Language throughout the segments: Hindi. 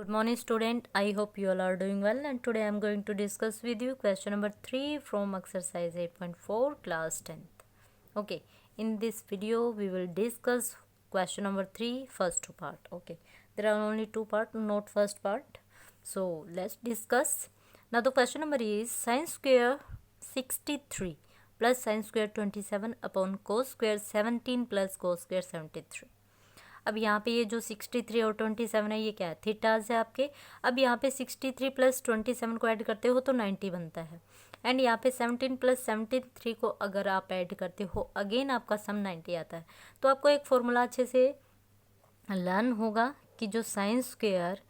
Good morning student, I hope you all are doing well, and today I am going to discuss with you question number 3 from exercise 8.4 class 10th. Okay, in this video we will discuss question number 3 first part. Okay, there are only two part, not first part. So let's discuss. Now the question number is sin square 63 plus sin square 27 upon cos square 17 plus cos square 73. अब यहाँ पे ये जो 63 और 27 है ये क्या है, थीटाज है आपके. अब यहाँ पे 63 प्लस 27 को ऐड करते हो तो 90 बनता है, एंड यहाँ पे 17 प्लस 73 को अगर आप ऐड करते हो अगेन आपका सम 90 आता है. तो आपको एक फॉर्मूला अच्छे से लर्न होगा कि जो sine square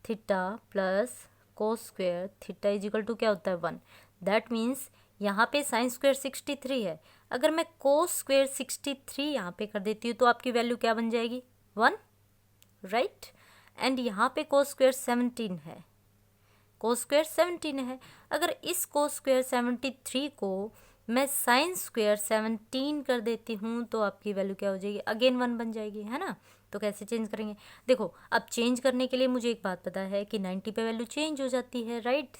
theta plus cos square theta is equal to क्या होता है 1. दैट मीन्स यहाँ पे साइन स्क्वेयर 63 है, अगर मैं कोस स्क्वेयर 63 यहाँ पे कर देती हूँ तो आपकी वैल्यू क्या बन जाएगी 1, राइट. एंड यहाँ पे कोस स्क्वेयर 17 है, कोस स्क्वेयर 17 है. अगर इस कोस स्क्वेयर 73 को मैं साइन स्क्वेयर 17 कर देती हूँ तो आपकी वैल्यू क्या हो जाएगी, अगेन 1 बन जाएगी, है ना. तो कैसे चेंज करेंगे, देखो अब चेंज करने के लिए मुझे एक बात पता है कि 90 पे वैल्यू चेंज हो जाती है, right.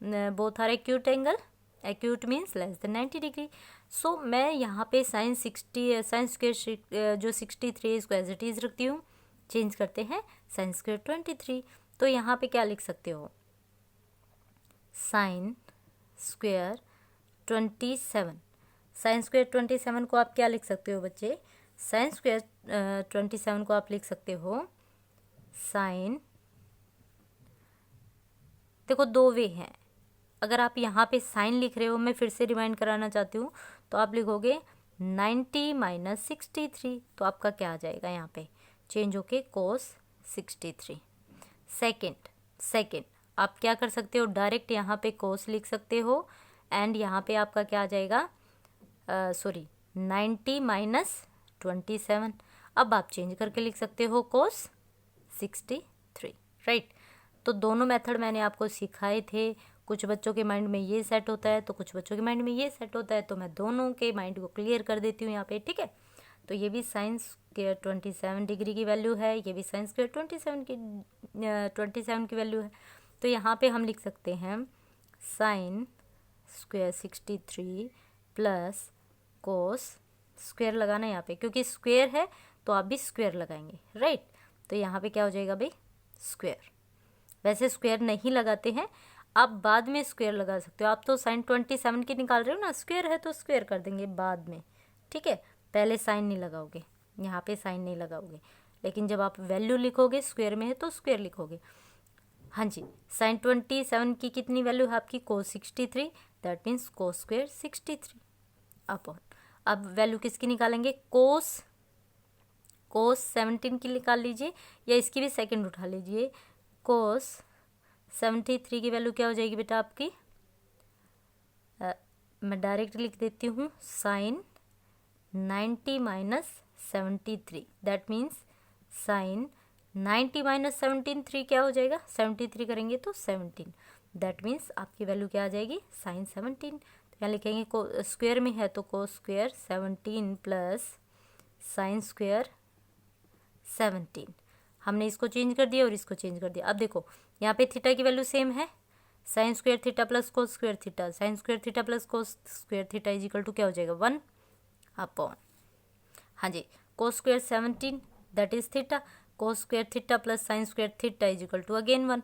Both are acute angle, acute means less than 90 degree. So मैं यहाँ पे साइन स्क्वेयर जो 63 है इसको एज इट इज रखती हूँ. चेंज करते हैं साइन स्क्वेयर 23. तो यहाँ पे क्या लिख सकते हो, साइन स्क्वेयर 27. साइन स्क्वेयर 27 को आप क्या लिख सकते हो बच्चे, साइन स्क्वेयर 27 को आप लिख सकते हो साइन, देखो दो वे हैं. अगर आप यहाँ पे साइन लिख रहे हो, मैं फिर से रिमाइंड कराना चाहती हूँ, तो आप लिखोगे 90 माइनस 63, तो आपका क्या आ जाएगा यहाँ पे चेंज होके कोस 63. सेकेंड आप क्या कर सकते हो, डायरेक्ट यहाँ पे कोस लिख सकते हो, एंड यहाँ पे आपका क्या आ जाएगा 90 माइनस 27. अब आप चेंज करके लिख सकते हो कोस 63, राइट. तो दोनों मेथड मैंने आपको सिखाए थे. कुछ बच्चों के माइंड में ये सेट होता है तो कुछ बच्चों के माइंड में ये सेट होता है, तो मैं दोनों के माइंड को क्लियर कर देती हूँ यहाँ पे, ठीक है. तो ये भी साइन स्क्वेयर 27 डिग्री की वैल्यू है, ये भी साइन स्क्वेयर 27 की वैल्यू है. तो यहाँ पे हम लिख सकते हैं sine square 63 plus cos, square लगाना यहाँ पे क्योंकि स्क्वेयर है तो आप भी स्क्वेयर लगाएंगे, राइट. तो यहाँ पे क्या हो जाएगा भाई स्क्वेयर. वैसे स्क्वेयर नहीं लगाते हैं, आप बाद में स्क्वेयर लगा सकते हो. आप तो साइन 27 की निकाल रहे हो ना, स्क्वेयर है तो स्क्वेयर कर देंगे बाद में, ठीक है. पहले साइन नहीं लगाओगे, यहाँ पे साइन नहीं लगाओगे, लेकिन जब आप वैल्यू लिखोगे स्क्वेयर में है तो स्क्वेयर लिखोगे. हाँ जी, साइन 27 की कितनी वैल्यू है आपकी कोस 63, that means cos square 63 upon. अब वैल्यू किसकी निकालेंगे, कोस 17 की निकाल लीजिए, या इसकी भी सेकंड उठा लीजिए. कोस 73 की वैल्यू क्या हो जाएगी बेटा आपकी, मैं डायरेक्ट लिख देती हूँ sine 90 minus 73. That means sine 90 minus 73 क्या हो जाएगा, 73 करेंगे तो 17. दैट मीन्स आपकी वैल्यू क्या आ जाएगी साइन 17. तो यहाँ लिखेंगे स्क्वेयर में है तो कोस स्क्वेयर 17 प्लस साइन स्क्वेयर 17. हमने इसको चेंज कर दिया और इसको चेंज कर दिया. अब देखो यहाँ पे थीटा की वैल्यू सेम है, sine square theta plus cos square theta. Sine square theta plus cos square theta is equal to क्या हो जाएगा 1 अपॉन, हाँ जी, cos square 17 that is theta, cos square theta plus sine square theta is equal to again 1.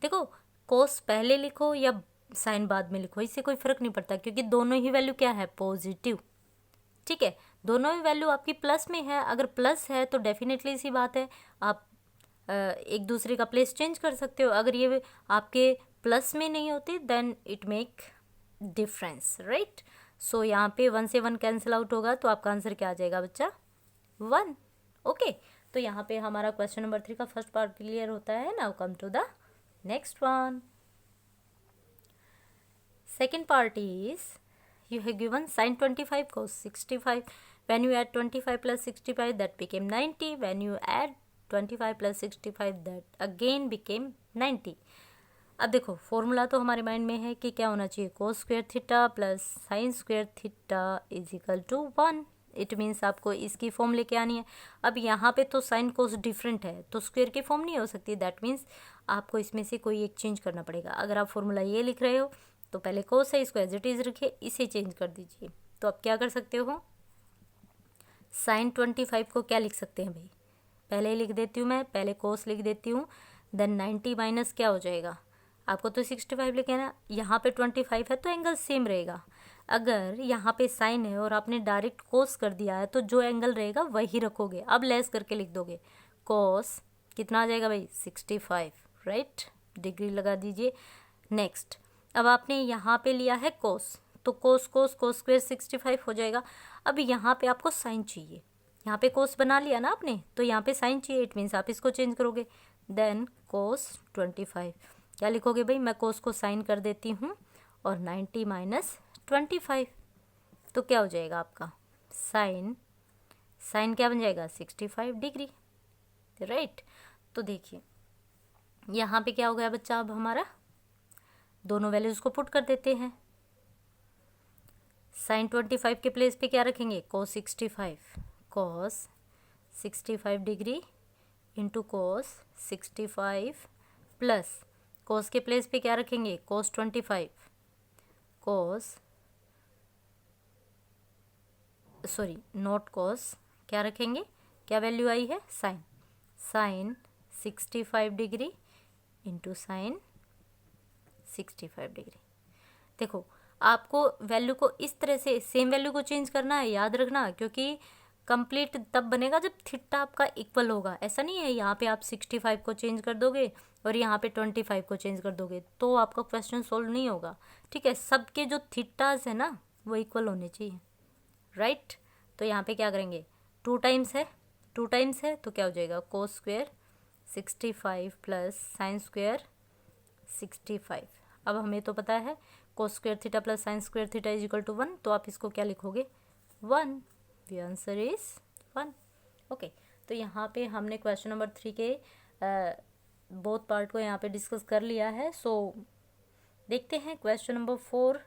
देखो कोस पहले लिखो या साइन बाद में लिखो, इससे कोई फर्क नहीं पड़ता क्योंकि दोनों ही वैल्यू क्या है पॉजिटिव, ठीक है. दोनों ही वैल्यू आपकी प्लस में है, अगर प्लस है तो डेफिनेटली इसी बात है आप एक दूसरे का प्लेस चेंज कर सकते हो. अगर ये आपके प्लस में नहीं होते then it make difference, right. So यहाँ पे 1 से 1 कैंसिल आउट होगा तो आपका आंसर क्या आ जाएगा बच्चा 1. ओके, तो यहाँ पे हमारा क्वेश्चन नंबर 3 का फर्स्ट पार्ट क्लियर होता है. Now come to the next one. Second part is you have given sin 25 cos 65. When you add 25 plus 65 that became 90. When you add 25 plus 65 that again became 90. अब देखो फॉर्मूला तो हमारे माइंड में है कि क्या होना चाहिए, cos square theta plus sine square theta is equal to 1. It means आपको इसकी फॉर्म लेके आनी है। अब यहाँ पे तो साइन कोस डिफरेंट है तो स्क्वायर की फॉर्म नहीं हो सकती, दैट मीन्स आपको इसमें से कोई एक चेंज करना पड़ेगा। अगर आप फॉर्मूला ये लिख रहे हो तो पहले कोस है, इसको एज इट इज़ रखिए, इसे चेंज कर दीजिए। तो आप क्या कर सकते हो, साइन 25 को क्या लिख सकते हैं भाई, पहले ही लिख देती हूँ मैं, पहले कोस लिख देती हूँ, देन 90 माइनस क्या हो जाएगा, आपको तो 65 लिखे ना, यहाँ पे 25 है तो एंगल सेम रहेगा। अगर यहाँ पे साइन है और आपने डायरेक्ट कोस कर दिया है तो जो एंगल रहेगा वही रखोगे। अब लेस करके लिख दोगे, कोस कितना आ जाएगा भाई 65, राइट, डिग्री लगा दीजिए। नेक्स्ट, अब आपने यहाँ पे लिया है कोस, तो कोस कोस कोस स्क्वायर 65 हो जाएगा। अब यहाँ पे आपको साइन चाहिए, यहाँ पे कोस बना लिया ना आपने, तो यहाँ पे साइन चाहिए, इट मीन्स आप इसको चेंज करोगे, देन कोस 25। क्या लिखोगे भाई, मैं कोस को साइन कर देती हूँ और 90 माइनस 25, तो क्या हो जाएगा आपका साइन, साइन क्या बन जाएगा 65 डिग्री, राइट। तो देखिए यहाँ पे क्या हो गया बच्चा, अब हमारा दोनों वैल्यूज़ को पुट कर देते हैं। साइन 25 के प्लेस पे क्या रखेंगे, कोस 65, कोस 65 degree into cos 65 plus cos के प्लेस पे क्या रखेंगे, कोस 25, कोस सॉरी नॉट कोस, क्या रखेंगे, क्या वैल्यू आई है, sine, sine 65 degree into sine 65 degree. देखो आपको वैल्यू को इस तरह से सेम वैल्यू को चेंज करना है, याद रखना, क्योंकि कंप्लीट तब बनेगा जब थीटा आपका इक्वल होगा। ऐसा नहीं है यहाँ पे आप 65 को चेंज कर दोगे और यहाँ पे 25 को चेंज कर दोगे तो आपका क्वेश्चन सोल्व नहीं होगा, ठीक है। सबके जो थीटाज है ना वो इक्वल होने चाहिए, राइट। तो यहाँ पे क्या करेंगे, 2 टाइम्स है, 2 टाइम्स है तो क्या हो जाएगा, cos square 65 plus sine square 65। अब हमें तो पता है cos square theta plus sine square theta is equal to 1, तो आप इसको क्या लिखोगे 1, द आंसर इज 1। ओके, तो यहाँ पे हमने क्वेश्चन नंबर 3 के बोथ पार्ट को यहाँ पे डिस्कस कर लिया है। सो देखते हैं क्वेश्चन नंबर 4